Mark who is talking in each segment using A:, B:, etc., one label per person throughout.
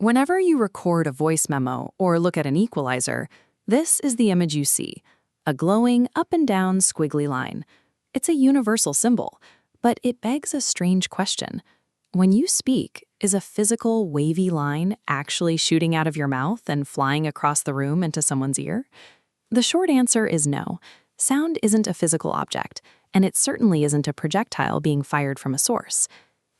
A: Whenever you record a voice memo or look at an equalizer, this is the image you see, a glowing up and down squiggly line. It's a universal symbol, but it begs a strange question. When you speak, is a physical wavy line actually shooting out of your mouth and flying across the room into someone's ear? The short answer is no. Sound isn't a physical object, and it certainly isn't a projectile being fired from a source.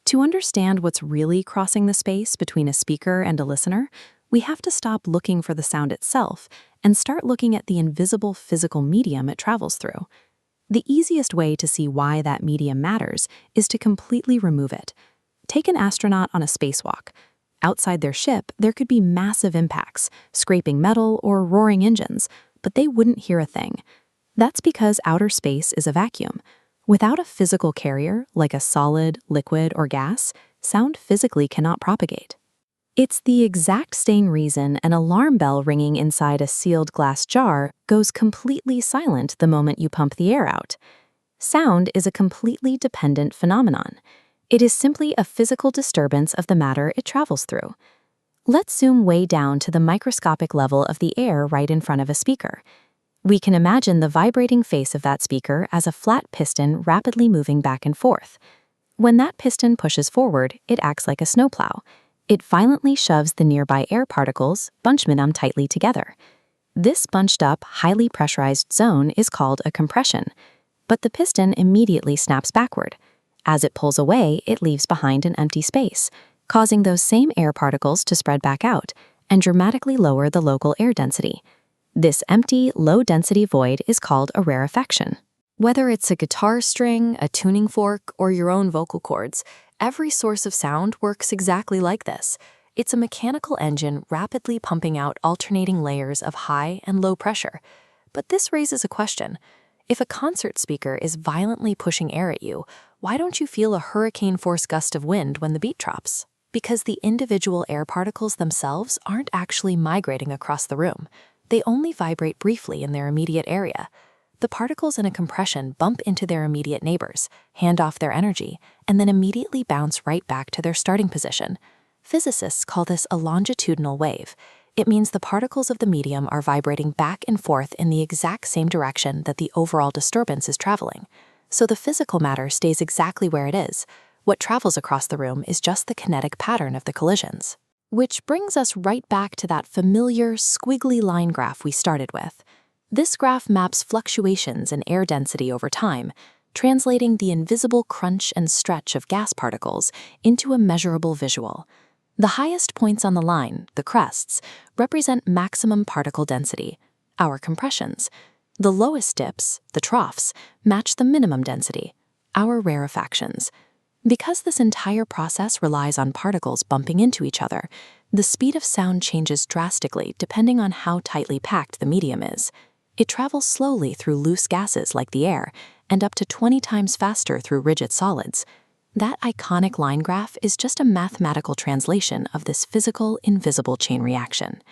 A: To understand what's really crossing the space between a speaker and a listener, we have to stop looking for the sound itself and start looking at the invisible physical medium it travels through. The easiest way to see why that medium matters is to completely remove it. Take an astronaut on a spacewalk. Outside their ship, there could be massive impacts, scraping metal or roaring engines, but they wouldn't hear a thing. That's because outer space is a vacuum. Without a physical carrier, like a solid, liquid, or gas, sound physically cannot propagate. It's the exact same reason an alarm bell ringing inside a sealed glass jar goes completely silent the moment you pump the air out. Sound is a completely dependent phenomenon. It is simply a physical disturbance of the matter it travels through. Let's zoom way down to the microscopic level of the air right in front of a speaker. We can imagine the vibrating face of that speaker as a flat piston rapidly moving back and forth. When that piston pushes forward, it acts like a snowplow. It violently shoves the nearby air particles, bunching them tightly together. This bunched up, highly pressurized zone is called a compression, but the piston immediately snaps backward. As it pulls away, it leaves behind an empty space, causing those same air particles to spread back out and dramatically lower the local air density. This empty, low-density void is called a rarefaction. Whether it's a guitar string, a tuning fork, or your own vocal cords, every source of sound works exactly like this. It's a mechanical engine rapidly pumping out alternating layers of high and low pressure. But this raises a question. If a concert speaker is violently pushing air at you, why don't you feel a hurricane-force gust of wind when the beat drops? Because the individual air particles themselves aren't actually migrating across the room. They only vibrate briefly in their immediate area. The particles in a compression bump into their immediate neighbors, hand off their energy, and then immediately bounce right back to their starting position. Physicists call this a longitudinal wave. It means the particles of the medium are vibrating back and forth in the exact same direction that the overall disturbance is traveling. So the physical matter stays exactly where it is. What travels across the room is just the kinetic pattern of the collisions. Which brings us right back to that familiar squiggly line graph we started with. This graph maps fluctuations in air density over time, translating the invisible crunch and stretch of gas particles into a measurable visual. The highest points on the line, the crests, represent maximum particle density, our compressions. The lowest dips, the troughs, match the minimum density, our rarefactions. Because this entire process relies on particles bumping into each other, the speed of sound changes drastically depending on how tightly packed the medium is. It travels slowly through loose gases like the air, and up to 20 times faster through rigid solids. That iconic line graph is just a mathematical translation of this physical, invisible chain reaction.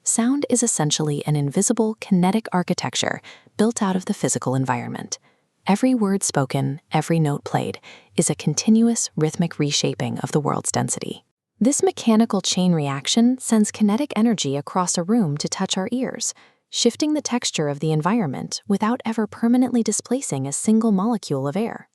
A: Sound is essentially an invisible, kinetic architecture built out of the physical environment. Every word spoken, every note played, is a continuous, rhythmic reshaping of the world's density. This mechanical chain reaction sends kinetic energy across a room to touch our ears, shifting the texture of the environment without ever permanently displacing a single molecule of air.